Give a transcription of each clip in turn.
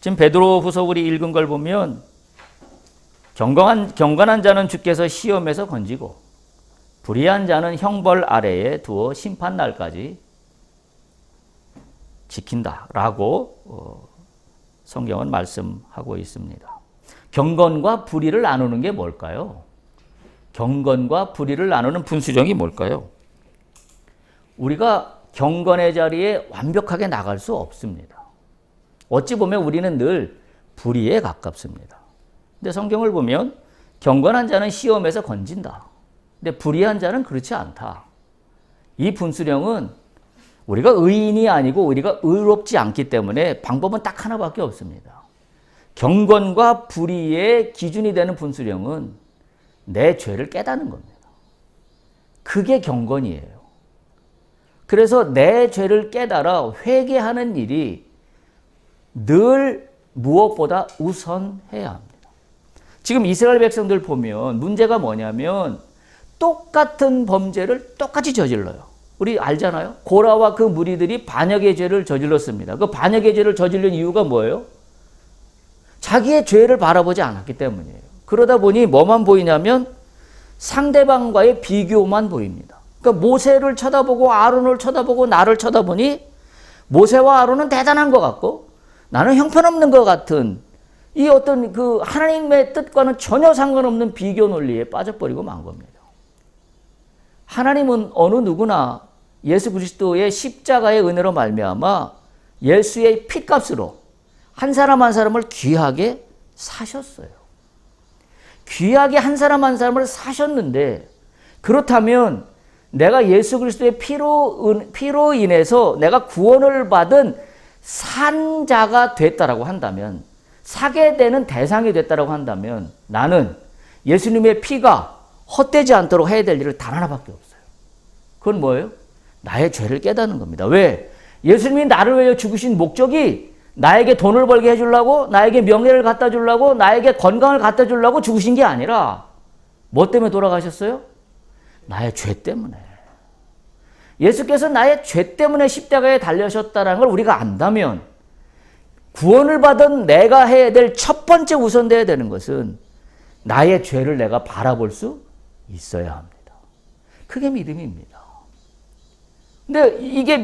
지금 베드로후서 우리 읽은 걸 보면 경건한 자는 주께서 시험에서 건지고 불의한 자는 형벌 아래에 두어 심판날까지 지킨다라고 성경은 말씀하고 있습니다. 경건과 불의를 나누는 게 뭘까요? 경건과 불의를 나누는 분수령이 뭘까요? 우리가 경건의 자리에 완벽하게 나갈 수 없습니다. 어찌 보면 우리는 늘 불의에 가깝습니다. 근데 성경을 보면 경건한 자는 시험에서 건진다. 근데 불의한 자는 그렇지 않다. 이 분수령은 우리가 의인이 아니고 우리가 의롭지 않기 때문에 방법은 딱 하나밖에 없습니다. 경건과 불의의 기준이 되는 분수령은 내 죄를 깨닫는 겁니다. 그게 경건이에요. 그래서 내 죄를 깨달아 회개하는 일이 늘 무엇보다 우선해야 합니다. 지금 이스라엘 백성들 보면 문제가 뭐냐면 똑같은 범죄를 똑같이 저질러요. 우리 알잖아요. 고라와 그 무리들이 반역의 죄를 저질렀습니다. 그 반역의 죄를 저지른 이유가 뭐예요? 자기의 죄를 바라보지 않았기 때문이에요. 그러다 보니 뭐만 보이냐면 상대방과의 비교만 보입니다. 그러니까 모세를 쳐다보고 아론을 쳐다보고 나를 쳐다보니 모세와 아론은 대단한 것 같고 나는 형편없는 것 같은 이 어떤 그 하나님의 뜻과는 전혀 상관없는 비교 논리에 빠져버리고 만 겁니다. 하나님은 어느 누구나 예수 그리스도의 십자가의 은혜로 말미암아 예수의 피값으로 한 사람 한 사람을 귀하게 사셨어요. 귀하게 한 사람 한 사람을 사셨는데 그렇다면 내가 예수 그리스도의 피로 인해서 내가 구원을 받은 산자가 됐다라고 한다면 사게 되는 대상이 됐다라고 한다면 나는 예수님의 피가 헛되지 않도록 해야 될 일을 단 하나밖에 없어요. 그건 뭐예요? 나의 죄를 깨닫는 겁니다. 왜? 예수님이 나를 위해 죽으신 목적이 나에게 돈을 벌게 해주려고 나에게 명예를 갖다 주려고 나에게 건강을 갖다 주려고 죽으신 게 아니라 뭐 때문에 돌아가셨어요? 나의 죄 때문에. 예수께서 나의 죄 때문에 십자가에 달려셨다는 걸 우리가 안다면 구원을 받은 내가 해야 될 첫 번째 우선돼야 되는 것은 나의 죄를 내가 바라볼 수 있어야 합니다. 그게 믿음입니다. 근데 이게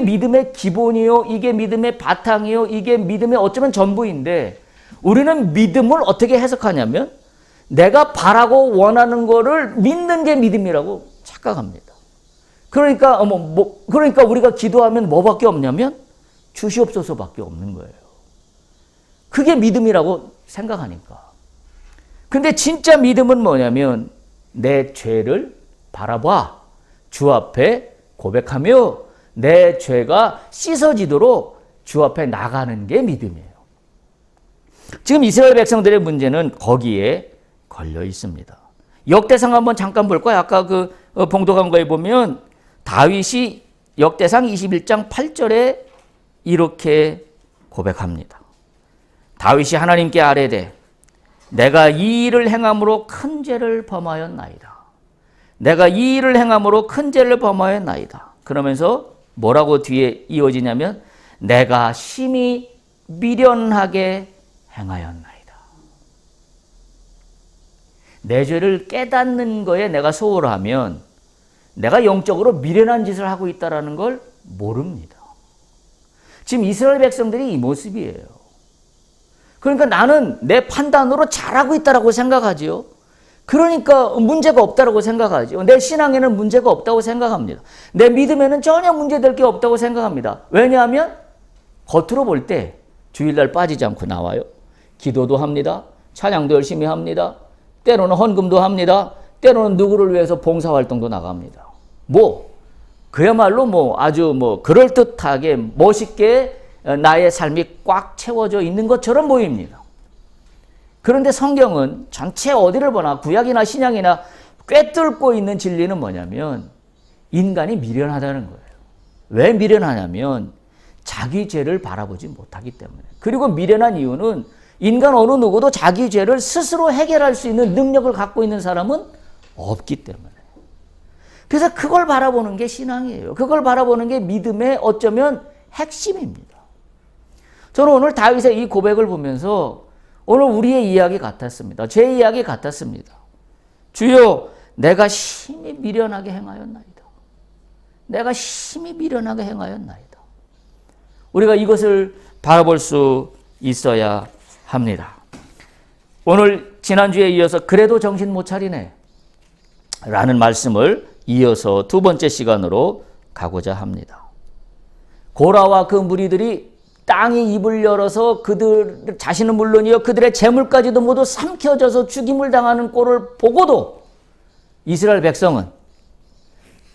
믿음의 기본이요, 이게 믿음의 바탕이요, 이게 믿음의 어쩌면 전부인데 우리는 믿음을 어떻게 해석하냐면 내가 바라고 원하는 거를 믿는 게 믿음이라고 착각합니다. 그러니까 그러니까 우리가 기도하면 뭐밖에 없냐면 주시옵소서밖에 없는 거예요. 그게 믿음이라고 생각하니까. 근데 진짜 믿음은 뭐냐면 내 죄를 바라봐 주 앞에 고백하며 내 죄가 씻어지도록 주 앞에 나가는 게 믿음이에요. 지금 이스라엘 백성들의 문제는 거기에 걸려 있습니다. 역대상 한번 잠깐 볼까요? 아까 그 봉독한 거에 보면 다윗이 역대상 21장 8절에 이렇게 고백합니다. 다윗이 하나님께 아뢰되 내가 이 일을 행함으로 큰 죄를 범하였나이다. 내가 이 일을 행함으로 큰 죄를 범하였나이다. 그러면서 뭐라고 뒤에 이어지냐면 내가 심히 미련하게 행하였나이다. 내 죄를 깨닫는 거에 내가 소홀하면 내가 영적으로 미련한 짓을 하고 있다는 걸 모릅니다. 지금 이스라엘 백성들이 이 모습이에요. 그러니까 나는 내 판단으로 잘하고 있다고 생각하지요. 그러니까 문제가 없다고 생각하죠. 내 신앙에는 문제가 없다고 생각합니다. 내 믿음에는 전혀 문제될 게 없다고 생각합니다. 왜냐하면 겉으로 볼 때 주일날 빠지지 않고 나와요. 기도도 합니다. 찬양도 열심히 합니다. 때로는 헌금도 합니다. 때로는 누구를 위해서 봉사활동도 나갑니다. 그야말로 아주 그럴듯하게 멋있게 나의 삶이 꽉 채워져 있는 것처럼 보입니다. 그런데 성경은 전체 어디를 보나 구약이나 신약이나 꿰뚫고 있는 진리는 뭐냐면 인간이 미련하다는 거예요. 왜 미련하냐면 자기 죄를 바라보지 못하기 때문에. 그리고 미련한 이유는 인간 어느 누구도 자기 죄를 스스로 해결할 수 있는 능력을 갖고 있는 사람은 없기 때문에. 그래서 그걸 바라보는 게 신앙이에요. 그걸 바라보는 게 믿음의 어쩌면 핵심입니다. 저는 오늘 다윗의 이 고백을 보면서 오늘 우리의 이야기 같았습니다. 제 이야기 같았습니다. 주여, 내가 심히 미련하게 행하였나이다. 내가 심히 미련하게 행하였나이다. 우리가 이것을 바라볼 수 있어야 합니다. 오늘 지난주에 이어서 그래도 정신 못 차리네 라는 말씀을 이어서 두 번째 시간으로 가고자 합니다. 고라와 그 무리들이 땅이 입을 열어서 그들 자신은 물론이요 그들의 재물까지도 모두 삼켜져서 죽임을 당하는 꼴을 보고도 이스라엘 백성은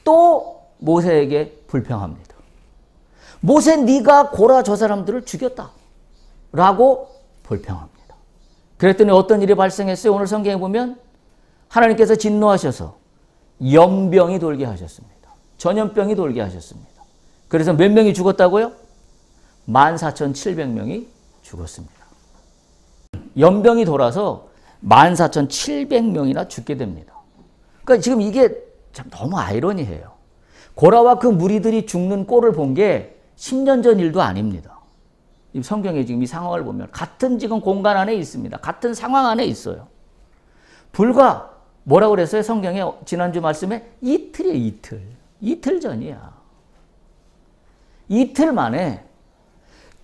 또 모세에게 불평합니다. 모세, 네가 고라 저 사람들을 죽였다 라고 불평합니다. 그랬더니 어떤 일이 발생했어요? 오늘 성경에 보면 하나님께서 진노하셔서 연병이 돌게 하셨습니다. 전염병이 돌게 하셨습니다. 그래서 몇 명이 죽었다고요? 14,700명이 죽었습니다. 연병이 돌아서 14,700명이나 죽게 됩니다. 그러니까 지금 이게 참 너무 아이러니해요. 고라와 그 무리들이 죽는 꼴을 본 게 10년 전 일도 아닙니다. 성경에 지금 이 상황을 보면 같은 지금 공간 안에 있습니다. 같은 상황 안에 있어요. 불과 뭐라고 그랬어요? 성경에 지난주 말씀에 이틀이에요. 이틀. 이틀 전이야. 이틀 만에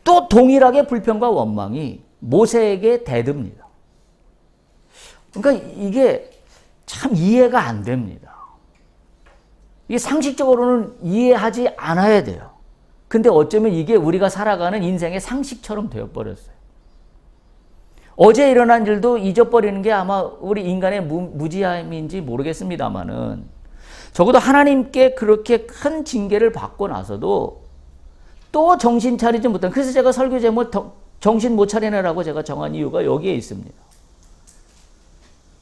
또 동일하게 불평과 원망이 모세에게 대듭니다. 그러니까 이게 참 이해가 안 됩니다. 이게 상식적으로는 이해하지 않아야 돼요. 근데 어쩌면 이게 우리가 살아가는 인생의 상식처럼 되어버렸어요. 어제 일어난 일도 잊어버리는 게 아마 우리 인간의 무지함인지 모르겠습니다만은 적어도 하나님께 그렇게 큰 징계를 받고 나서도 또 정신 차리지 못한, 그래서 제가 설교 제목 정신 못 차리네라고 제가 정한 이유가 여기에 있습니다.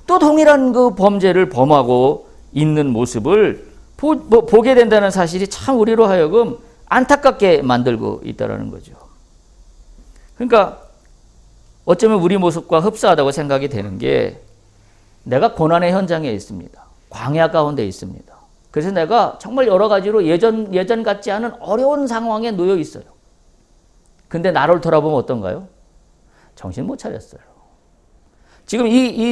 또 동일한 그 범죄를 범하고 있는 모습을 보게 된다는 사실이 참 우리로 하여금 안타깝게 만들고 있다는 거죠. 그러니까 어쩌면 우리 모습과 흡사하다고 생각이 되는 게 내가 고난의 현장에 있습니다. 광야 가운데 있습니다. 그래서 내가 정말 여러 가지로 예전 같지 않은 어려운 상황에 놓여 있어요. 근데 나를 돌아보면 어떤가요? 정신 못 차렸어요. 지금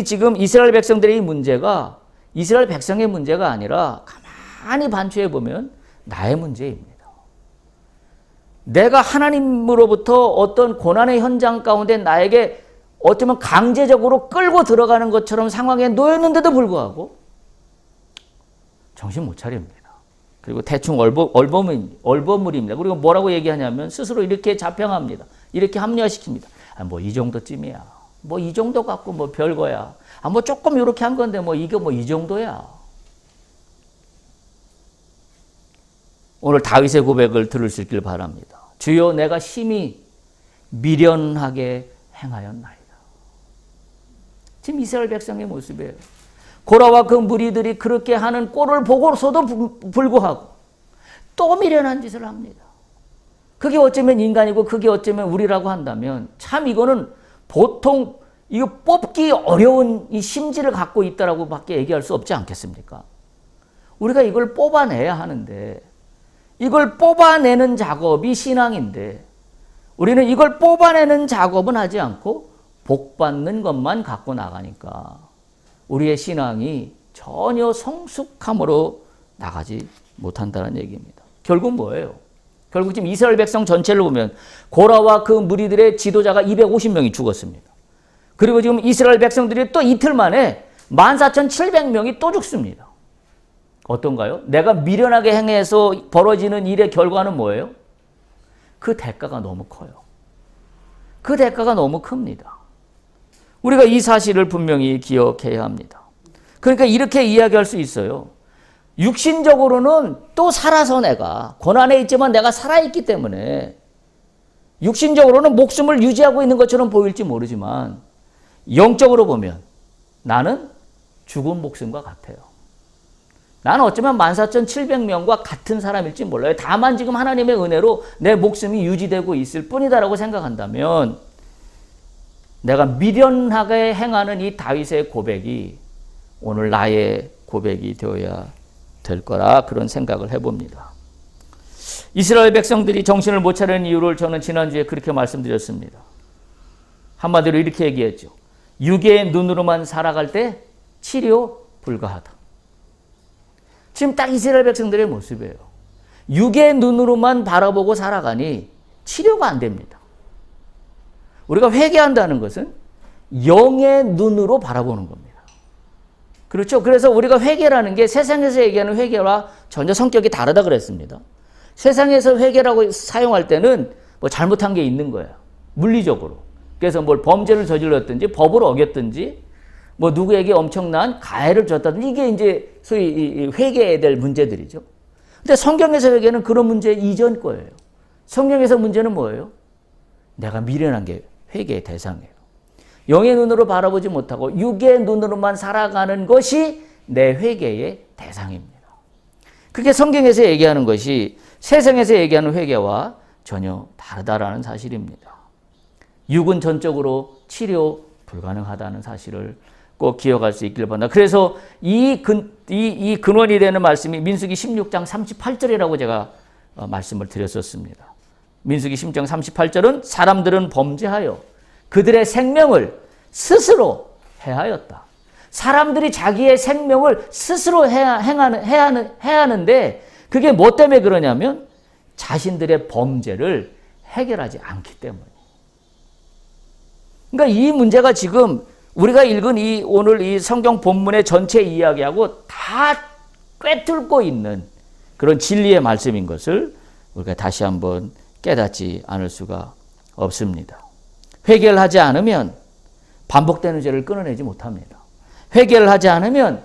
지금 이스라엘 백성들의 이 문제가 이스라엘 백성의 문제가 아니라 가만히 반추해 보면 나의 문제입니다. 내가 하나님으로부터 어떤 고난의 현장 가운데 나에게 어쩌면 강제적으로 끌고 들어가는 것처럼 상황에 놓였는데도 불구하고 정신 못 차립니다. 그리고 대충 얼버무립니다. 그리고 뭐라고 얘기하냐면 스스로 이렇게 자평합니다. 이렇게 합리화시킵니다. 뭐 이 정도쯤이야. 뭐 이 정도 갖고 뭐 별거야. 뭐 조금 이렇게 한 건데 뭐 이게 뭐 이 정도야. 오늘 다윗의 고백을 들을 수 있길 바랍니다. 주여, 내가 심히 미련하게 행하였나이다. 지금 이스라엘 백성의 모습이에요. 고라와 그 무리들이 그렇게 하는 꼴을 보고서도 불구하고 또 미련한 짓을 합니다. 그게 어쩌면 인간이고 그게 어쩌면 우리라고 한다면 참 이거는 보통 이거 뽑기 어려운 이 심지를 갖고 있다라고 밖에 얘기할 수 없지 않겠습니까? 우리가 이걸 뽑아내야 하는데 이걸 뽑아내는 작업이 신앙인데 우리는 이걸 뽑아내는 작업은 하지 않고 복받는 것만 갖고 나가니까 우리의 신앙이 전혀 성숙함으로 나가지 못한다는 얘기입니다. 결국 뭐예요? 결국 지금 이스라엘 백성 전체를 보면 고라와 그 무리들의 지도자가 250명이 죽었습니다. 그리고 지금 이스라엘 백성들이 또 이틀 만에 14,700명이 또 죽습니다. 어떤가요? 내가 미련하게 행해서 벌어지는 일의 결과는 뭐예요? 그 대가가 너무 커요. 그 대가가 너무 큽니다. 우리가 이 사실을 분명히 기억해야 합니다. 그러니까 이렇게 이야기할 수 있어요. 육신적으로는 또 살아서 내가 고난에 있지만 내가 살아있기 때문에 육신적으로는 목숨을 유지하고 있는 것처럼 보일지 모르지만 영적으로 보면 나는 죽은 목숨과 같아요. 나는 어쩌면 14,700명과 같은 사람일지 몰라요. 다만 지금 하나님의 은혜로 내 목숨이 유지되고 있을 뿐이다라고 생각한다면 내가 미련하게 행하는 이 다윗의 고백이 오늘 나의 고백이 되어야 될 거라 그런 생각을 해봅니다. 이스라엘 백성들이 정신을 못 차리는 이유를 저는 지난주에 그렇게 말씀드렸습니다. 한마디로 이렇게 얘기했죠. 육의 눈으로만 살아갈 때 치료 불가하다. 지금 딱 이스라엘 백성들의 모습이에요. 육의 눈으로만 바라보고 살아가니 치료가 안 됩니다. 우리가 회개한다는 것은 영의 눈으로 바라보는 겁니다. 그렇죠? 그래서 우리가 회개라는 게 세상에서 얘기하는 회개와 전혀 성격이 다르다 그랬습니다. 세상에서 회개라고 사용할 때는 뭐 잘못한 게 있는 거예요. 물리적으로. 그래서 뭘 범죄를 저질렀든지 법을 어겼든지 뭐 누구에게 엄청난 가해를 줬다든지 이게 이제 소위 회개해야 될 문제들이죠. 근데 성경에서 회개는 그런 문제 이전 거예요. 성경에서 문제는 뭐예요? 내가 미련한 게 회개의 대상이에요. 영의 눈으로 바라보지 못하고 육의 눈으로만 살아가는 것이 내 회개의 대상입니다. 그게 성경에서 얘기하는 것이 세상에서 얘기하는 회개와 전혀 다르다라는 사실입니다. 육은 전적으로 치료 불가능하다는 사실을 꼭 기억할 수 있길 바랍니다. 그래서 이 근원이 되는 말씀이 민수기 16장 38절이라고 제가 말씀을 드렸었습니다. 민수기 16장 38절은 사람들은 범죄하여 그들의 생명을 스스로 해하였다. 사람들이 자기의 생명을 스스로 해야 하는데 그게 뭐 때문에 그러냐면 자신들의 범죄를 해결하지 않기 때문에. 그러니까 이 문제가 지금 우리가 읽은 오늘 이 성경 본문의 전체 이야기하고 다 꿰뚫고 있는 그런 진리의 말씀인 것을 우리가 다시 한번 깨닫지 않을 수가 없습니다. 회개를 하지 않으면 반복되는 죄를 끊어내지 못합니다. 회개를 하지 않으면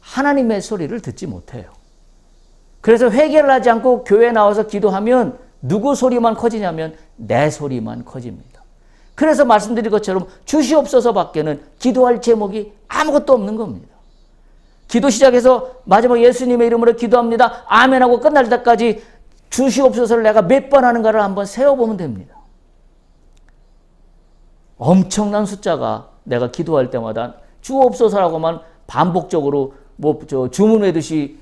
하나님의 소리를 듣지 못해요. 그래서 회개를 하지 않고 교회에 나와서 기도하면 누구 소리만 커지냐면 내 소리만 커집니다. 그래서 말씀드린 것처럼 주시옵소서 밖에는 기도할 제목이 아무것도 없는 겁니다. 기도 시작해서 마지막 예수님의 이름으로 기도합니다. 아멘하고 끝날 때까지 주시옵소서를 내가 몇 번 하는가를 한번 세어보면 됩니다. 엄청난 숫자가 내가 기도할 때마다 주옵소서라고만 반복적으로 주문하듯이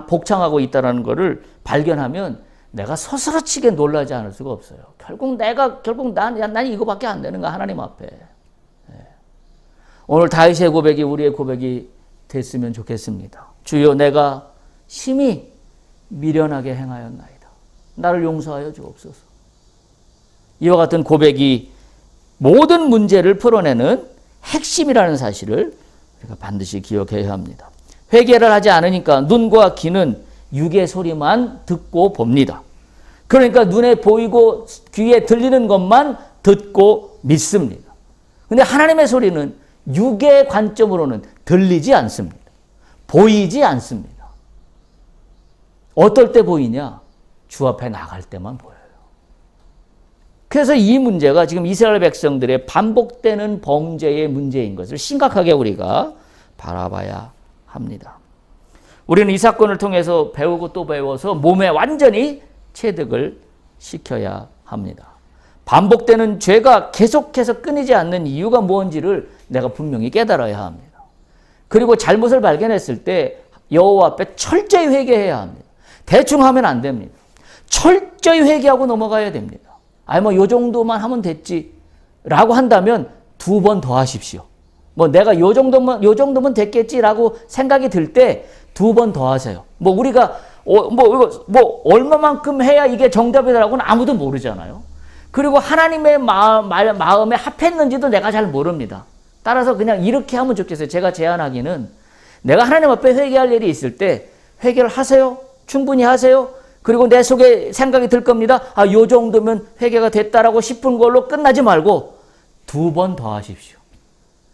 복창하고 있다는 것을 발견하면 내가 서스러치게 놀라지 않을 수가 없어요. 결국 난 이거밖에 안 되는가 하나님 앞에. 오늘 다윗의 고백이 우리의 고백이 됐으면 좋겠습니다. 주여 내가 심히 미련하게 행하였나이다. 나를 용서하여 주옵소서. 이와 같은 고백이 모든 문제를 풀어내는 핵심이라는 사실을 우리가 반드시 기억해야 합니다. 회개를 하지 않으니까 눈과 귀는 육의 소리만 듣고 봅니다. 그러니까 눈에 보이고 귀에 들리는 것만 듣고 믿습니다. 그런데 하나님의 소리는 육의 관점으로는 들리지 않습니다. 보이지 않습니다. 어떨 때 보이냐? 주 앞에 나갈 때만 보여요. 그래서 이 문제가 지금 이스라엘 백성들의 반복되는 범죄의 문제인 것을 심각하게 우리가 바라봐야 합니다. 우리는 이 사건을 통해서 배우고 또 배워서 몸에 완전히 체득을 시켜야 합니다. 반복되는 죄가 계속해서 끊이지 않는 이유가 뭔지를 내가 분명히 깨달아야 합니다. 그리고 잘못을 발견했을 때 여호와 앞에 철저히 회개해야 합니다. 대충 하면 안 됩니다. 철저히 회개하고 넘어가야 됩니다. 요 정도만 하면 됐지 라고 한다면 2번 더 하십시오. 내가 요 정도면 됐겠지라고 생각이 들 때 2번 더 하세요. 우리가 얼마만큼 해야 이게 정답이라고는 아무도 모르잖아요. 그리고 하나님의 마음에 합했는지도 내가 잘 모릅니다. 따라서 그냥 이렇게 하면 좋겠어요. 제가 제안하기는 내가 하나님 앞에 회개할 일이 있을 때 회개를 하세요. 충분히 하세요. 그리고 내 속에 생각이 들 겁니다. 요 정도면 회개가 됐다라고 싶은 걸로 끝나지 말고 2번 더 하십시오.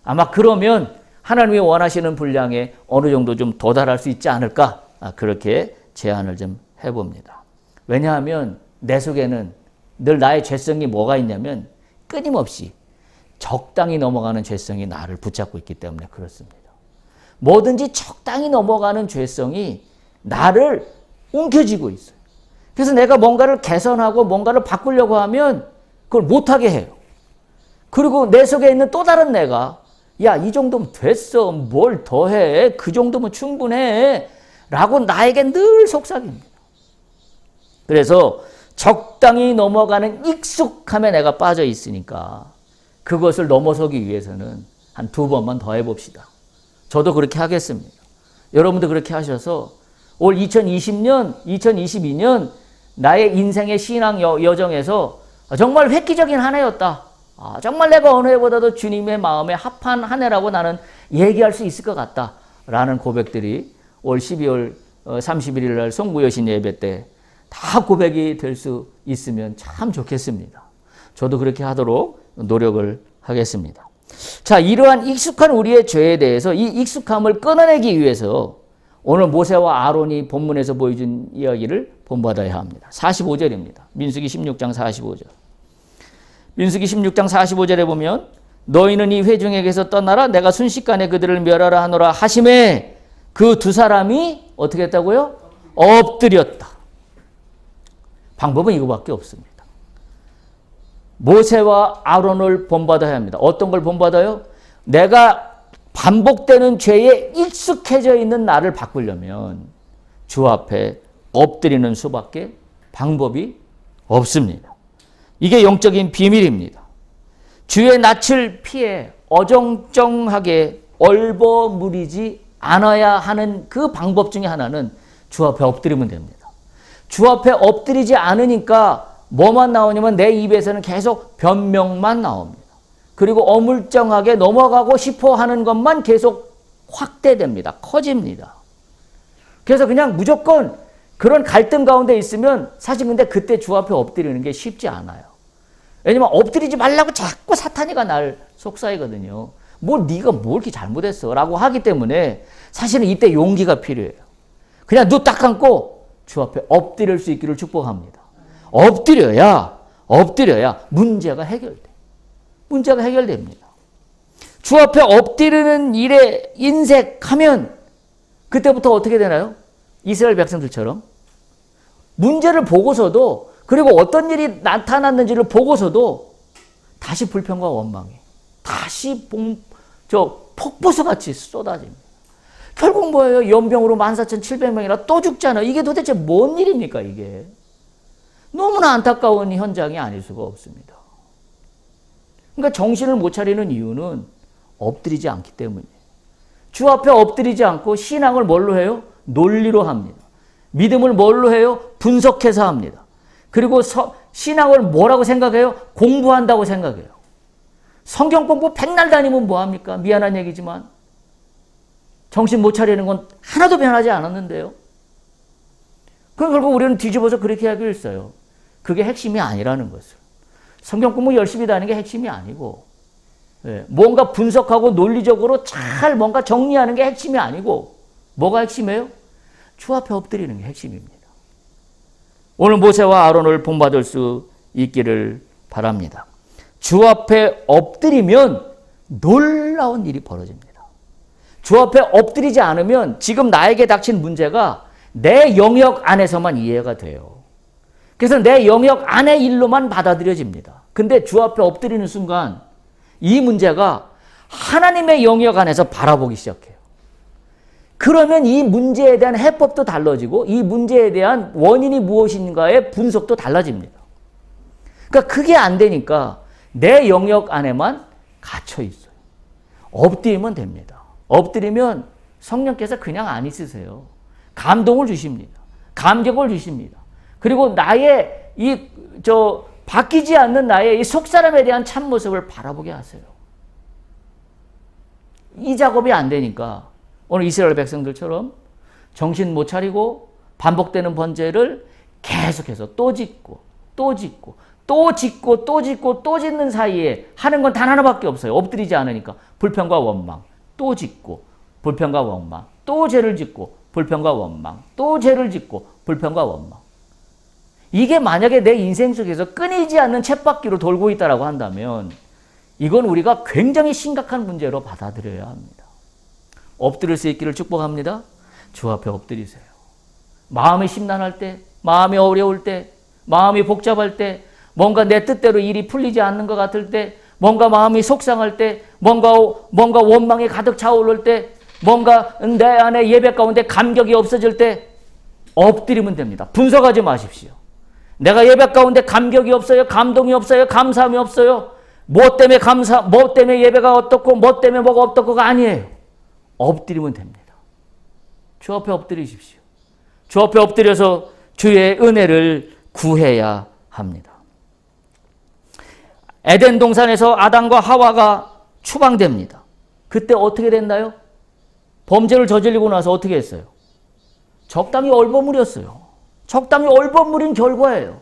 아마 그러면 하나님이 원하시는 분량에 어느 정도 좀 도달할 수 있지 않을까? 그렇게 제안을 좀 해봅니다. 왜냐하면 내 속에는 늘 나의 죄성이 뭐가 있냐면 끊임없이 적당히 넘어가는 죄성이 나를 붙잡고 있기 때문에 그렇습니다. 뭐든지 적당히 넘어가는 죄성이 나를 움켜쥐고 있어요. 그래서 내가 뭔가를 개선하고 뭔가를 바꾸려고 하면 그걸 못하게 해요. 그리고 내 속에 있는 또 다른 내가 이 정도면 됐어. 뭘 더 해. 그 정도면 충분해. 라고 나에게 늘 속삭입니다. 그래서 적당히 넘어가는 익숙함에 내가 빠져 있으니까 그것을 넘어서기 위해서는 한 2번만 더 해봅시다. 저도 그렇게 하겠습니다. 여러분도 그렇게 하셔서 올 2020년, 2022년 나의 인생의 신앙 여정에서 정말 획기적인 한 해였다. 정말 내가 어느 해보다도 주님의 마음에 합한 한 해라고 나는 얘기할 수 있을 것 같다. 라는 고백들이 올 12월 31일 날 송구여신 예배 때 다 고백이 될 수 있으면 참 좋겠습니다. 저도 그렇게 하도록 노력을 하겠습니다. 자, 이러한 익숙한 우리의 죄에 대해서 이 익숙함을 끊어내기 위해서 오늘 모세와 아론이 본문에서 보여준 이야기를 본받아야 합니다. 45절입니다. 민수기 16장 45절. 민수기 16장 45절에 보면 너희는 이 회중에게서 떠나라 내가 순식간에 그들을 멸하라 하노라 하심에 그 두 사람이 어떻게 했다고요? 엎드렸다. 방법은 이거밖에 없습니다. 모세와 아론을 본받아야 합니다. 어떤 걸 본받아요? 내가 반복되는 죄에 익숙해져 있는 나를 바꾸려면 주 앞에 엎드리는 수밖에 방법이 없습니다. 이게 영적인 비밀입니다. 주의 낯을 피해 어정쩡하게 얼버무리지 않아야 하는 그 방법 중에 하나는 주 앞에 엎드리면 됩니다. 주 앞에 엎드리지 않으니까 뭐만 나오냐면 내 입에서는 계속 변명만 나옵니다. 그리고 어물쩡하게 넘어가고 싶어 하는 것만 계속 확대됩니다. 커집니다. 그래서 그냥 무조건 그런 갈등 가운데 있으면 사실 근데 그때 주 앞에 엎드리는 게 쉽지 않아요. 왜냐면 엎드리지 말라고 자꾸 사탄이가 날 속삭이거든요. 네가 뭘 이렇게 잘못했어 라고 하기 때문에 사실은 이때 용기가 필요해요. 그냥 눈 딱 감고 주 앞에 엎드릴 수 있기를 축복합니다. 엎드려야 문제가 해결돼. 문제가 해결됩니다. 주 앞에 엎드리는 일에 인색하면 그때부터 어떻게 되나요? 이스라엘 백성들처럼 문제를 보고서도 그리고 어떤 일이 나타났는지를 보고서도 다시 불평과 원망이 다시 폭포수같이 쏟아집니다. 결국 뭐예요? 연병으로 14,700명이나 또 죽잖아요. 이게 도대체 뭔 일입니까 이게? 너무나 안타까운 현장이 아닐 수가 없습니다. 그러니까 정신을 못 차리는 이유는 엎드리지 않기 때문이에요. 주 앞에 엎드리지 않고 신앙을 뭘로 해요? 논리로 합니다. 믿음을 뭘로 해요? 분석해서 합니다. 그리고 신앙을 뭐라고 생각해요? 공부한다고 생각해요. 성경 공부 백날 다니면 뭐합니까? 미안한 얘기지만 정신 못 차리는 건 하나도 변하지 않았는데요. 그럼 결국 우리는 뒤집어서 그렇게 하기로 했어요. 그게 핵심이 아니라는 것을. 성경 공부 열심히 다니는 게 핵심이 아니고 뭔가 분석하고 논리적으로 잘 뭔가 정리하는 게 핵심이 아니고 뭐가 핵심이에요? 주 앞에 엎드리는 게 핵심입니다. 오늘 모세와 아론을 본받을 수 있기를 바랍니다. 주 앞에 엎드리면 놀라운 일이 벌어집니다. 주 앞에 엎드리지 않으면 지금 나에게 닥친 문제가 내 영역 안에서만 이해가 돼요. 그래서 내 영역 안의 일로만 받아들여집니다. 근데 주 앞에 엎드리는 순간 이 문제가 하나님의 영역 안에서 바라보기 시작해요. 그러면 이 문제에 대한 해법도 달라지고 이 문제에 대한 원인이 무엇인가의 분석도 달라집니다. 그러니까 그게 안 되니까 내 영역 안에만 갇혀 있어요. 엎드리면 됩니다. 엎드리면 성령께서 그냥 안 있으세요. 감동을 주십니다. 감격을 주십니다. 그리고 나의 바뀌지 않는 나의 이 속사람에 대한 참모습을 바라보게 하세요. 이 작업이 안 되니까 오늘 이스라엘 백성들처럼 정신 못 차리고 반복되는 번제를 계속해서 또 짓고 또 짓고 또 짓고 또 짓고 또 짓는 사이에 하는 건 단 하나밖에 없어요. 엎드리지 않으니까 불평과 원망. 또 짓고 불평과 원망. 또 죄를 짓고 불평과 원망. 또 죄를 짓고 불평과 원망. 이게 만약에 내 인생 속에서 끊이지 않는 쳇바퀴로 돌고 있다고 한다면 이건 우리가 굉장히 심각한 문제로 받아들여야 합니다. 엎드릴 수 있기를 축복합니다. 주 앞에 엎드리세요. 마음이 심란할 때, 마음이 어려울 때, 마음이 복잡할 때, 뭔가 내 뜻대로 일이 풀리지 않는 것 같을 때, 뭔가 마음이 속상할 때, 뭔가 원망이 가득 차오를 때, 뭔가 내 안에 예배 가운데 감격이 없어질 때 엎드리면 됩니다. 분석하지 마십시오. 내가 예배 가운데 감격이 없어요. 감동이 없어요. 감사함이 없어요. 뭐 때문에 예배가 어떻고 뭐 때문에 뭐가 어떻고가 아니에요. 엎드리면 됩니다. 주 앞에 엎드리십시오. 주 앞에 엎드려서 주의 은혜를 구해야 합니다. 에덴 동산에서 아담과 하와가 추방됩니다. 그때 어떻게 됐나요? 범죄를 저지르고 나서 어떻게 했어요? 적당히 얼버무렸어요. 적당히 얼버무린 결과예요.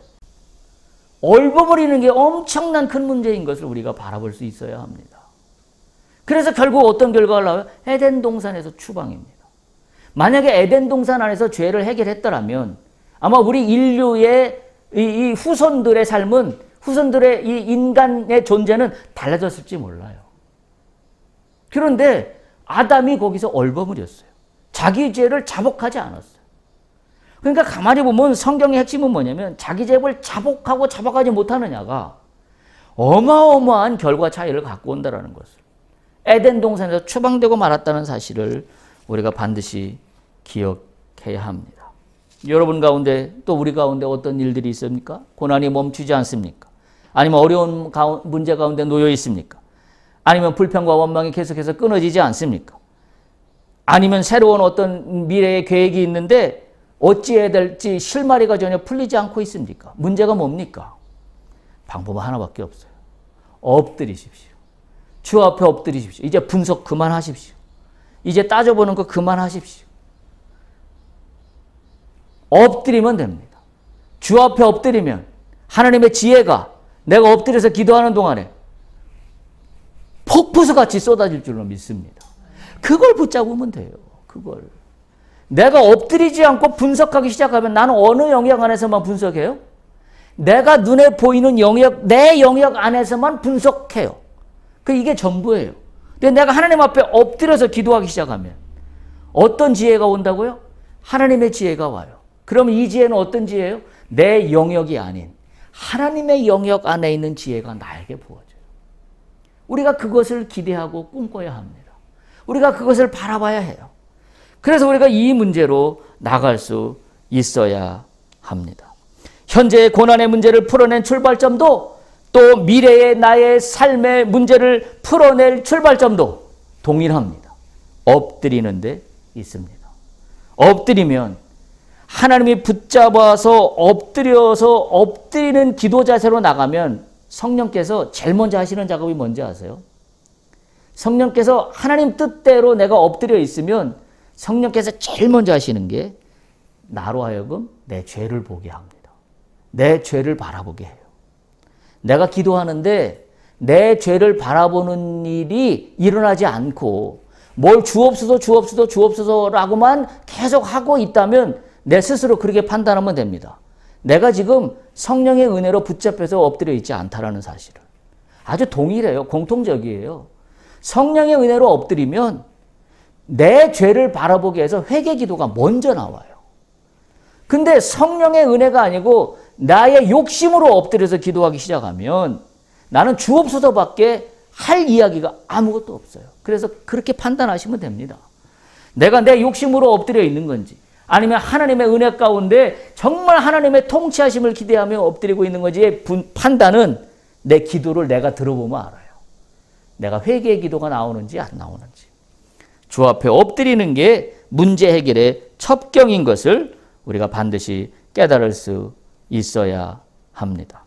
얼버무리는 게 엄청난 큰 문제인 것을 우리가 바라볼 수 있어야 합니다. 그래서 결국 어떤 결과가 나와요? 에덴 동산에서 추방입니다. 만약에 에덴 동산 안에서 죄를 해결했더라면 아마 우리 인류의 이 후손들의 삶은, 후손들의 이 인간의 존재는 달라졌을지 몰라요. 그런데 아담이 거기서 얼버무렸어요. 자기 죄를 자복하지 않았어요. 그러니까 가만히 보면 성경의 핵심은 뭐냐면 자기 죄를 자복하고 자복하지 못하느냐가 어마어마한 결과 차이를 갖고 온다는 것을, 에덴 동산에서 추방되고 말았다는 사실을 우리가 반드시 기억해야 합니다. 여러분 가운데 또 우리 가운데 어떤 일들이 있습니까? 고난이 멈추지 않습니까? 아니면 어려운 문제 가운데 놓여 있습니까? 아니면 불평과 원망이 계속해서 끊어지지 않습니까? 아니면 새로운 어떤 미래의 계획이 있는데 어찌해야 될지 실마리가 전혀 풀리지 않고 있습니까? 문제가 뭡니까? 방법 하나밖에 없어요. 엎드리십시오. 주 앞에 엎드리십시오. 이제 분석 그만하십시오. 이제 따져보는 거 그만하십시오. 엎드리면 됩니다. 주 앞에 엎드리면 하나님의 지혜가 내가 엎드려서 기도하는 동안에 폭포수같이 쏟아질 줄로 믿습니다. 그걸 붙잡으면 돼요. 그걸. 내가 엎드리지 않고 분석하기 시작하면 나는 어느 영역 안에서만 분석해요? 내가 눈에 보이는 영역, 내 영역 안에서만 분석해요. 이게 전부예요. 근데 내가 하나님 앞에 엎드려서 기도하기 시작하면 어떤 지혜가 온다고요? 하나님의 지혜가 와요. 그럼 이 지혜는 어떤 지혜예요? 내 영역이 아닌 하나님의 영역 안에 있는 지혜가 나에게 부어져요. 우리가 그것을 기대하고 꿈꿔야 합니다. 우리가 그것을 바라봐야 해요. 그래서 우리가 이 문제로 나갈 수 있어야 합니다. 현재의 고난의 문제를 풀어낸 출발점도 또 미래의 나의 삶의 문제를 풀어낼 출발점도 동일합니다. 엎드리는 데 있습니다. 엎드리면 하나님이 붙잡아서 엎드리는 기도 자세로 나가면 성령께서 제일 먼저 하시는 작업이 뭔지 아세요? 성령께서 하나님 뜻대로 내가 엎드려 있으면 성령께서 제일 먼저 하시는 게 나로 하여금 내 죄를 보게 합니다. 내 죄를 바라보게 해요. 내가 기도하는데 내 죄를 바라보는 일이 일어나지 않고 뭘 주옵소서라고만 계속 하고 있다면 내 스스로 그렇게 판단하면 됩니다. 내가 지금 성령의 은혜로 붙잡혀서 엎드려 있지 않다라는 사실을. 아주 동일해요. 공통적이에요. 성령의 은혜로 엎드리면 내 죄를 바라보게 해서 회개 기도가 먼저 나와요. 근데 성령의 은혜가 아니고 나의 욕심으로 엎드려서 기도하기 시작하면 나는 주옵소서밖에 할 이야기가 아무것도 없어요. 그래서 그렇게 판단하시면 됩니다. 내가 내 욕심으로 엎드려 있는 건지 아니면 하나님의 은혜 가운데 정말 하나님의 통치하심을 기대하며 엎드리고 있는 건지의 판단은 내 기도를 내가 들어보면 알아요. 내가 회개의 기도가 나오는지 안 나오는지. 주 앞에 엎드리는 게 문제 해결의 첩경인 것을 우리가 반드시 깨달을 수 있어야 합니다.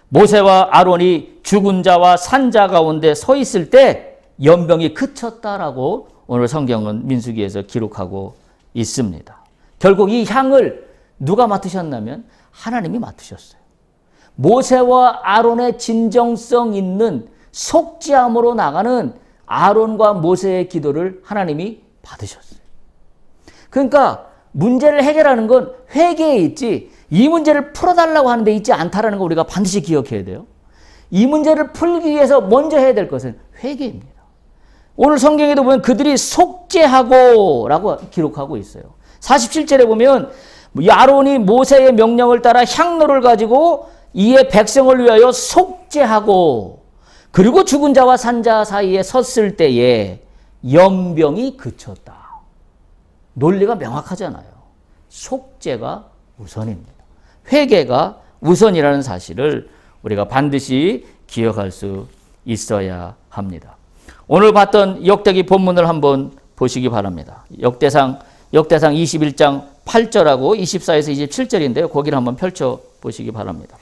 모세와 아론이 죽은 자와 산 자 가운데 서 있을 때 연병이 그쳤다라고 오늘 성경은 민수기에서 기록하고 있습니다. 결국 이 향을 누가 맡으셨냐면 하나님이 맡으셨어요. 모세와 아론의 진정성 있는 속죄함으로 나가는 아론과 모세의 기도를 하나님이 받으셨어요. 그러니까 문제를 해결하는 건 회개에 있지 이 문제를 풀어달라고 하는 데 있지 않다라는 거 우리가 반드시 기억해야 돼요. 이 문제를 풀기 위해서 먼저 해야 될 것은 회개입니다. 오늘 성경에도 보면 그들이 속죄하고 라고 기록하고 있어요. 47절에 보면 아론이 모세의 명령을 따라 향로를 가지고 이에 백성을 위하여 속죄하고 그리고 죽은 자와 산 자 사이에 섰을 때에 연병이 그쳤다. 논리가 명확하잖아요. 속죄가 우선입니다. 회개가 우선이라는 사실을 우리가 반드시 기억할 수 있어야 합니다. 오늘 봤던 역대기 본문을 한번 보시기 바랍니다. 역대상 21장 8절하고 24에서 27절인데요. 거기를 한번 펼쳐 보시기 바랍니다.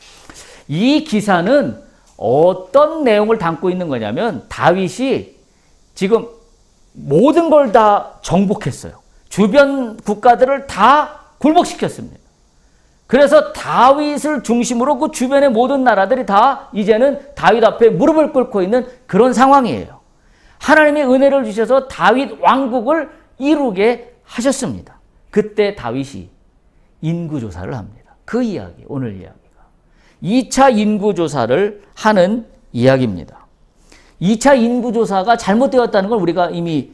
이 기사는 어떤 내용을 담고 있는 거냐면 다윗이 지금 모든 걸 다 정복했어요. 주변 국가들을 다 굴복시켰습니다. 그래서 다윗을 중심으로 그 주변의 모든 나라들이 다 이제는 다윗 앞에 무릎을 꿇고 있는 그런 상황이에요. 하나님의 은혜를 주셔서 다윗 왕국을 이루게 하셨습니다. 그때 다윗이 인구조사를 합니다. 그 이야기, 오늘 이야기가 2차 인구조사를 하는 이야기입니다. 2차 인구조사가 잘못되었다는 걸 우리가 이미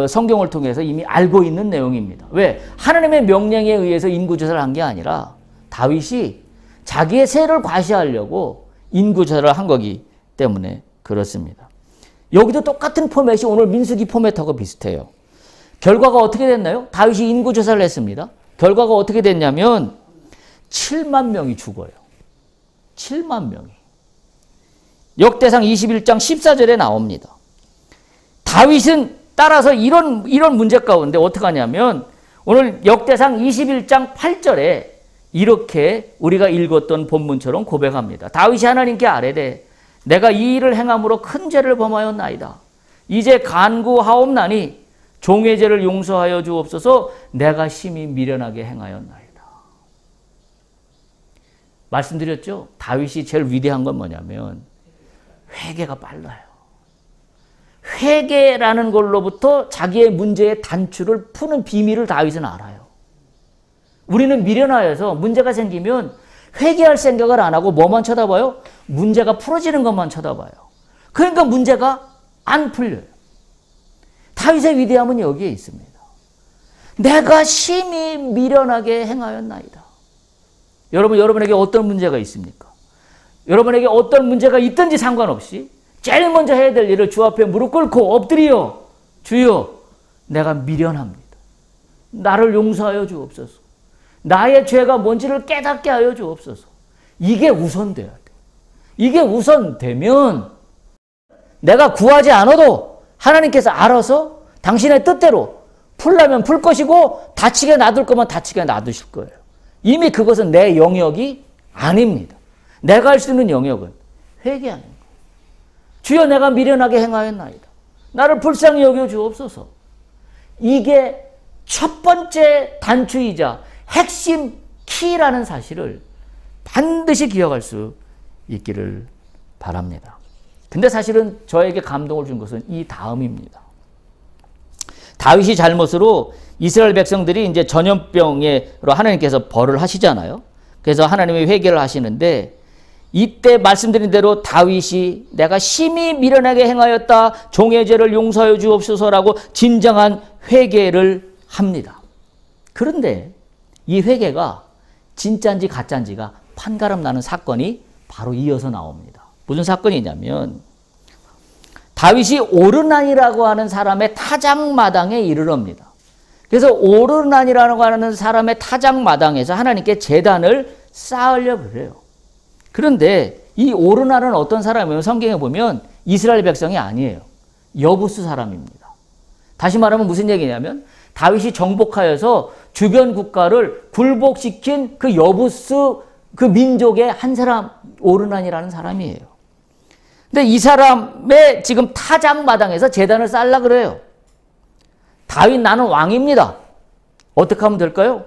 성경을 통해서 이미 알고 있는 내용입니다. 왜? 하나님의 명령에 의해서 인구조사를 한 게 아니라 다윗이 자기의 세를 과시하려고 인구조사를 한 거기 때문에 그렇습니다. 여기도 똑같은 포맷이 오늘 민수기 포맷하고 비슷해요. 결과가 어떻게 됐나요? 다윗이 인구조사를 했습니다. 결과가 어떻게 됐냐면 7만 명이 죽어요. 7만 명이. 역대상 21장 14절에 나옵니다. 다윗은 따라서 이런 문제 가운데 어떻게 하냐면 오늘 역대상 21장 8절에 이렇게 우리가 읽었던 본문처럼 고백합니다. 다윗이 하나님께 아뢰되 내가 이 일을 행함으로 큰 죄를 범하였나이다. 이제 간구하옵나니 종의 죄를 용서하여 주옵소서. 내가 심히 미련하게 행하였나이다. 말씀드렸죠? 다윗이 제일 위대한 건 뭐냐면 회개가 빨라요. 회개라는 걸로부터 자기의 문제의 단추를 푸는 비밀을 다윗은 알아요. 우리는 미련하여서 문제가 생기면 회개할 생각을 안 하고 뭐만 쳐다봐요? 문제가 풀어지는 것만 쳐다봐요. 그러니까 문제가 안 풀려요. 다윗의 위대함은 여기에 있습니다. 내가 심히 미련하게 행하였나이다. 여러분에게 어떤 문제가 있습니까? 여러분에게 어떤 문제가 있든지 상관없이 제일 먼저 해야 될 일을 주 앞에 무릎 꿇고 엎드려 주여 내가 미련합니다. 나를 용서하여 주옵소서. 나의 죄가 뭔지를 깨닫게 하여 주옵소서. 이게 우선돼야 돼요. 이게 우선되면 내가 구하지 않아도 하나님께서 알아서 당신의 뜻대로 풀려면 풀 것이고 다치게 놔둘 거면 다치게 놔두실 거예요. 이미 그것은 내 영역이 아닙니다. 내가 할 수 있는 영역은 회개하는 거예요. 주여 내가 미련하게 행하였나이다. 나를 불쌍히 여겨 주옵소서. 이게 첫 번째 단추이자 핵심 키라는 사실을 반드시 기억할 수 있기를 바랍니다. 근데 사실은 저에게 감동을 준 것은 이 다음입니다. 다윗이 잘못으로 이스라엘 백성들이 이제 전염병으로 하나님께서 벌을 하시잖아요. 그래서 하나님이 회개를 하시는데 이때 말씀드린 대로 다윗이 내가 심히 미련하게 행하였다. 종의 죄를 용서하여 주옵소서라고 진정한 회개를 합니다. 그런데 이 회개가 진짜인지 가짜인지가 판가름 나는 사건이 바로 이어서 나옵니다. 무슨 사건이냐면 다윗이 오르난이라고 하는 사람의 타작마당에 이르럽니다. 그래서 오르난이라고 하는 사람의 타작마당에서 하나님께 제단을 쌓으려고 그래요. 그런데 이 오르난은 어떤 사람이에요? 성경에 보면 이스라엘 백성이 아니에요. 여부스 사람입니다. 다시 말하면 무슨 얘기냐면 다윗이 정복하여서 주변 국가를 굴복시킨 그 여부스 그 민족의 한 사람 오르난이라는 사람이에요. 근데 이 사람의 지금 타작마당에서 제단을 쌓으려고 그래요. 다윗 나는 왕입니다. 어떻게 하면 될까요?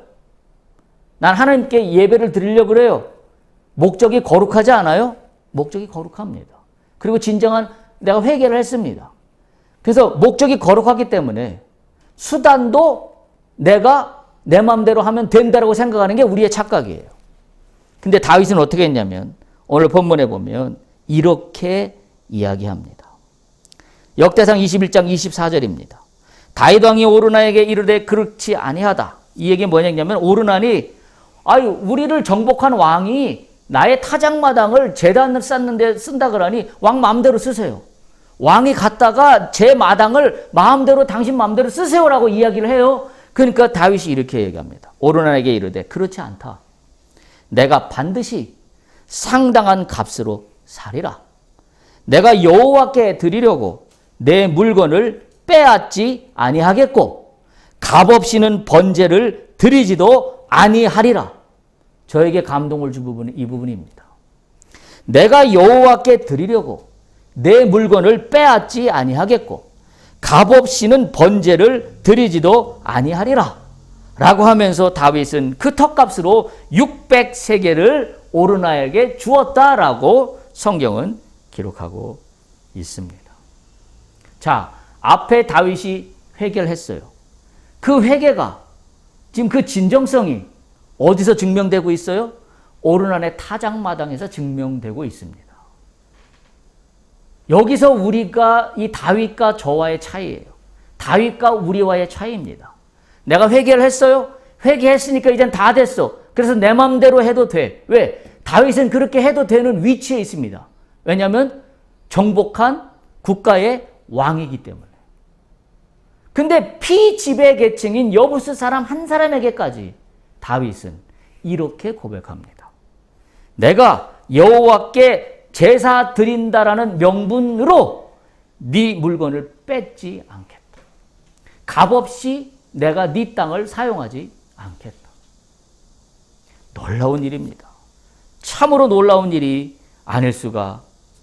난 하나님께 예배를 드리려고 그래요. 목적이 거룩하지 않아요? 목적이 거룩합니다. 그리고 진정한 내가 회개를 했습니다. 그래서 목적이 거룩하기 때문에 수단도 내가 내 마음대로 하면 된다고 생각하는 게 우리의 착각이에요. 근데 다윗은 어떻게 했냐면 오늘 본문에 보면 이렇게 이야기합니다. 역대상 21장 24절입니다. 다윗 왕이 오르난에게 이르되 그렇지 아니하다. 이 얘기 뭐냐면 오르난이 우리를 정복한 왕이 나의 타작마당을 제단을 쌓는데 쓴다 그러니 왕 마음대로 쓰세요. 왕이 갔다가 제 마당을 마음대로 당신 마음대로 쓰세요라고 이야기를 해요. 그러니까 다윗이 이렇게 얘기합니다. 오르난에게 이르되 그렇지 않다. 내가 반드시 상당한 값으로 사리라. 내가 여호와께 드리려고 내 물건을 빼앗지 아니하겠고 값없이는 번제를 드리지도 아니하리라. 저에게 감동을 준 부분은 이 부분입니다. 내가 여호와께 드리려고 내 물건을 빼앗지 아니하겠고 값없이는 번제를 드리지도 아니하리라 라고 하면서 다윗은 그 턱값으로 600세겔을 오르나에게 주었다라고 성경은 기록하고 있습니다. 자, 앞에 다윗이 회개를 했어요. 그 회개가 지금 그 진정성이 어디서 증명되고 있어요? 오르난의 타작마당에서 증명되고 있습니다. 여기서 우리가 이 다윗과 저와의 차이예요. 다윗과 우리와의 차이입니다. 내가 회개를 했어요. 회개했으니까 이젠 다 됐어. 그래서 내 마음대로 해도 돼. 왜? 다윗은 그렇게 해도 되는 위치에 있습니다. 왜냐하면 정복한 국가의 왕이기 때문에. 근데 피지배 계층인 여부스 사람 한 사람에게까지 다윗은 이렇게 고백합니다. 내가 여호와께 제사 드린다라는 명분으로 네 물건을 뺏지 않겠다. 값없이 내가 네 땅을 사용하지 않겠다. 놀라운 일입니다. 참으로 놀라운 일이 아닐 수가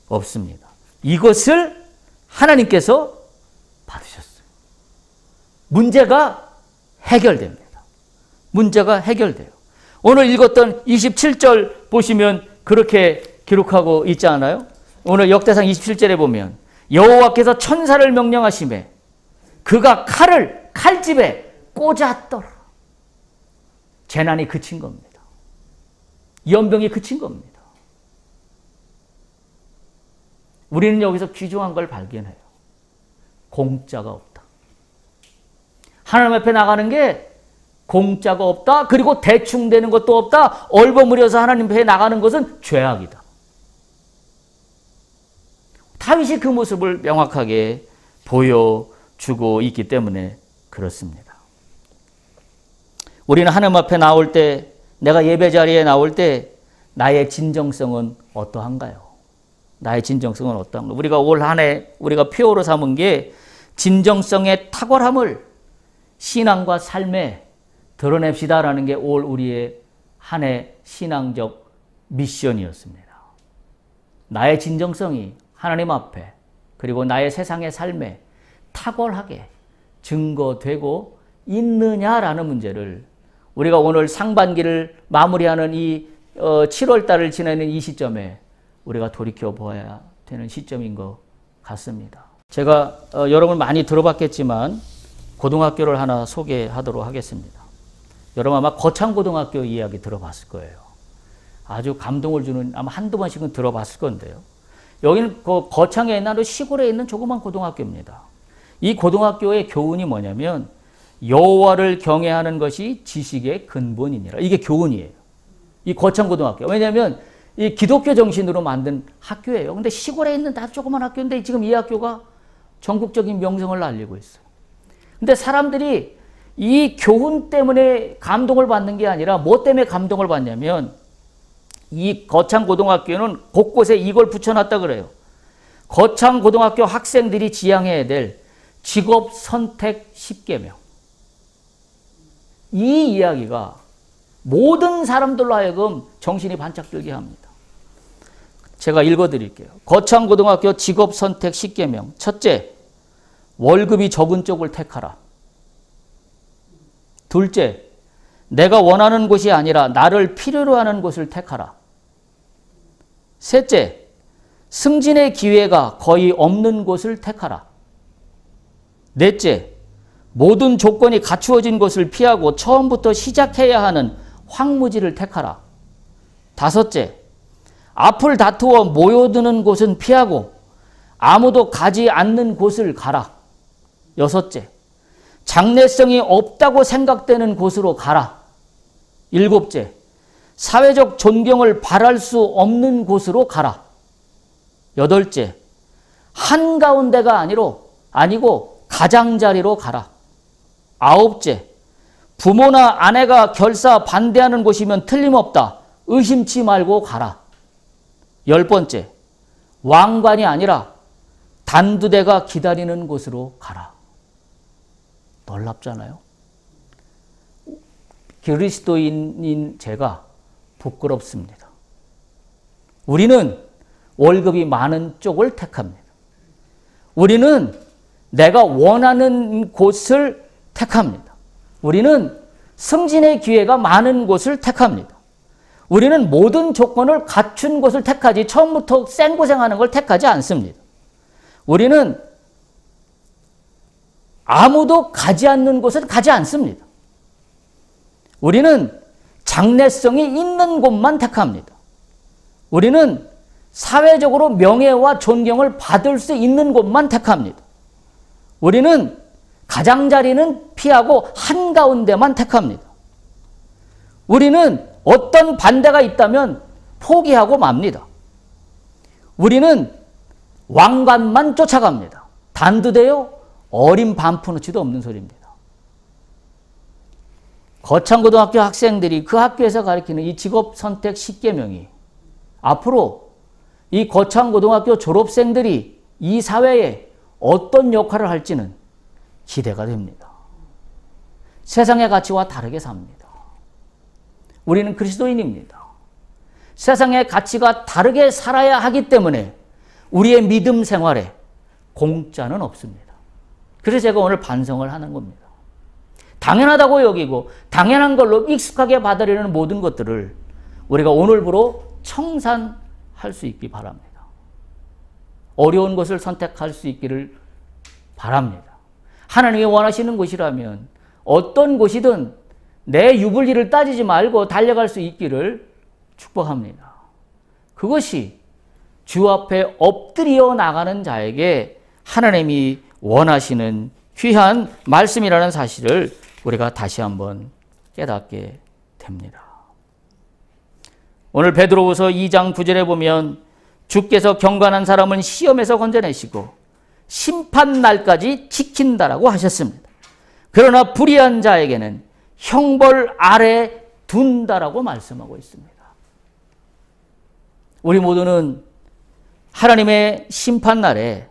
없습니다. 이것을 하나님께서 받으셨어요. 문제가 해결됩니다. 문제가 해결돼요. 오늘 읽었던 27절 보시면 그렇게 기록하고 있지 않아요? 오늘 역대상 27절에 보면 여호와께서 천사를 명령하시매 그가 칼을 칼집에 꽂았더라. 재난이 그친 겁니다. 연병이 그친 겁니다. 우리는 여기서 귀중한 걸 발견해요. 공짜가 없다. 하나님 앞에 나가는 게 공짜가 없다. 그리고 대충 되는 것도 없다. 얼버무려서 하나님 앞에 나가는 것은 죄악이다. 다윗이 그 모습을 명확하게 보여주고 있기 때문에 그렇습니다. 우리는 하나님 앞에 나올 때, 내가 예배 자리에 나올 때 나의 진정성은 어떠한가요? 나의 진정성은 어떠한가요? 우리가 올 한 해 우리가 표어로 삼은 게 진정성의 탁월함을 신앙과 삶에 드러냅시다라는 게 올 우리의 한 해 신앙적 미션이었습니다. 나의 진정성이 하나님 앞에 그리고 나의 세상의 삶에 탁월하게 증거되고 있느냐라는 문제를 우리가 오늘 상반기를 마무리하는 이 7월 달을 지나는 이 시점에 우리가 돌이켜 보아야 되는 시점인 것 같습니다. 제가 여러분 많이 들어봤겠지만 고등학교를 하나 소개하도록 하겠습니다. 여러분 아마 거창고등학교 이야기 들어봤을 거예요. 아주 감동을 주는, 아마 한두 번씩은 들어봤을 건데요. 여기는 그 거창에 있는 시골에 있는 조그만 고등학교입니다. 이 고등학교의 교훈이 뭐냐면 여호와를 경외하는 것이 지식의 근본이니라. 이게 교훈이에요. 이 거창고등학교. 왜냐하면 이 기독교 정신으로 만든 학교예요. 근데 시골에 있는 아주 조그만 학교인데 지금 이 학교가 전국적인 명성을 날리고 있어요. 근데 사람들이 이 교훈 때문에 감동을 받는 게 아니라 뭐 때문에 감동을 받냐면 이 거창고등학교는 곳곳에 이걸 붙여놨다 그래요. 거창고등학교 학생들이 지향해야 될 직업 선택 10계명. 이 이야기가 모든 사람들로 하여금 정신이 반짝 들게 합니다. 제가 읽어드릴게요. 거창고등학교 직업 선택 10계명. 첫째, 월급이 적은 쪽을 택하라. 둘째, 내가 원하는 곳이 아니라 나를 필요로 하는 곳을 택하라. 셋째, 승진의 기회가 거의 없는 곳을 택하라. 넷째, 모든 조건이 갖추어진 곳을 피하고 처음부터 시작해야 하는 황무지를 택하라. 다섯째, 앞을 다투어 모여드는 곳은 피하고 아무도 가지 않는 곳을 가라. 여섯째, 장래성이 없다고 생각되는 곳으로 가라. 일곱째, 사회적 존경을 바랄 수 없는 곳으로 가라. 여덟째, 한가운데가 아니고 가장자리로 가라. 아홉째, 부모나 아내가 결사 반대하는 곳이면 틀림없다. 의심치 말고 가라. 10번째, 왕관이 아니라 단두대가 기다리는 곳으로 가라. 놀랍잖아요. 그리스도인인 제가 부끄럽습니다. 우리는 월급이 많은 쪽을 택합니다. 우리는 내가 원하는 곳을 택합니다. 우리는 승진의 기회가 많은 곳을 택합니다. 우리는 모든 조건을 갖춘 곳을 택하지 처음부터 생고생하는 걸 택하지 않습니다. 우리는 아무도 가지 않는 곳은 가지 않습니다. 우리는 장래성이 있는 곳만 택합니다. 우리는 사회적으로 명예와 존경을 받을 수 있는 곳만 택합니다. 우리는 가장자리는 피하고 한가운데만 택합니다. 우리는 어떤 반대가 있다면 포기하고 맙니다. 우리는 왕관만 쫓아갑니다. 단두대요? 어린 반푼어치도 없는 소리입니다. 거창고등학교 학생들이 그 학교에서 가르치는 이 직업 선택 10계명이 앞으로 이 거창고등학교 졸업생들이 이 사회에 어떤 역할을 할지는 기대가 됩니다. 세상의 가치와 다르게 삽니다. 우리는 그리스도인입니다. 세상의 가치가 다르게 살아야 하기 때문에 우리의 믿음 생활에 공짜는 없습니다. 그래서 제가 오늘 반성을 하는 겁니다. 당연하다고 여기고 당연한 걸로 익숙하게 받아들이는 모든 것들을 우리가 오늘부로 청산할 수 있기 바랍니다. 어려운 것을 선택할 수 있기를 바랍니다. 하나님이 원하시는 곳이라면 어떤 곳이든 내 유불리를 따지지 말고 달려갈 수 있기를 축복합니다. 그것이 주 앞에 엎드려 나가는 자에게 하나님이 원하시는 귀한 말씀이라는 사실을 우리가 다시 한번 깨닫게 됩니다. 오늘 베드로후서 2장 9절에 보면 주께서 경건한 사람은 시험에서 건져내시고 심판날까지 지킨다라고 하셨습니다. 그러나 불의한 자에게는 형벌 아래 둔다라고 말씀하고 있습니다. 우리 모두는 하나님의 심판날에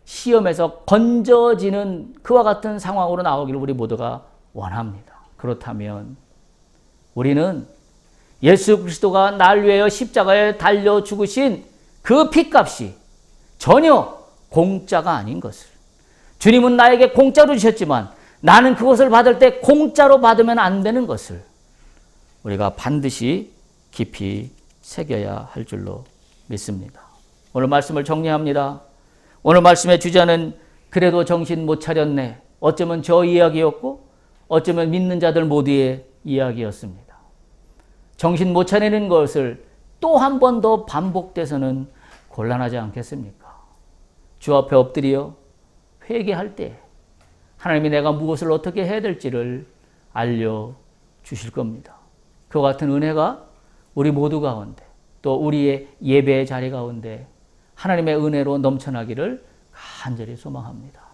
시험에서 건져지는 그와 같은 상황으로 나오기를 우리 모두가 원합니다. 그렇다면 우리는 예수 그리스도가 날 위하여 십자가에 달려 죽으신 그 핏값이 전혀 공짜가 아닌 것을, 주님은 나에게 공짜로 주셨지만 나는 그것을 받을 때 공짜로 받으면 안 되는 것을 우리가 반드시 깊이 새겨야 할 줄로 믿습니다. 오늘 말씀을 정리합니다. 오늘 말씀의 주제는 그래도 정신 못 차렸네. 어쩌면 저 이야기였고 어쩌면 믿는 자들 모두의 이야기였습니다. 정신 못 차리는 것을 또 한 번 더 반복돼서는 곤란하지 않겠습니까? 주 앞에 엎드려 회개할 때 하나님이 내가 무엇을 어떻게 해야 될지를 알려주실 겁니다. 그와 같은 은혜가 우리 모두 가운데 또 우리의 예배의 자리 가운데 하나님의 은혜로 넘쳐나기를 간절히 소망합니다.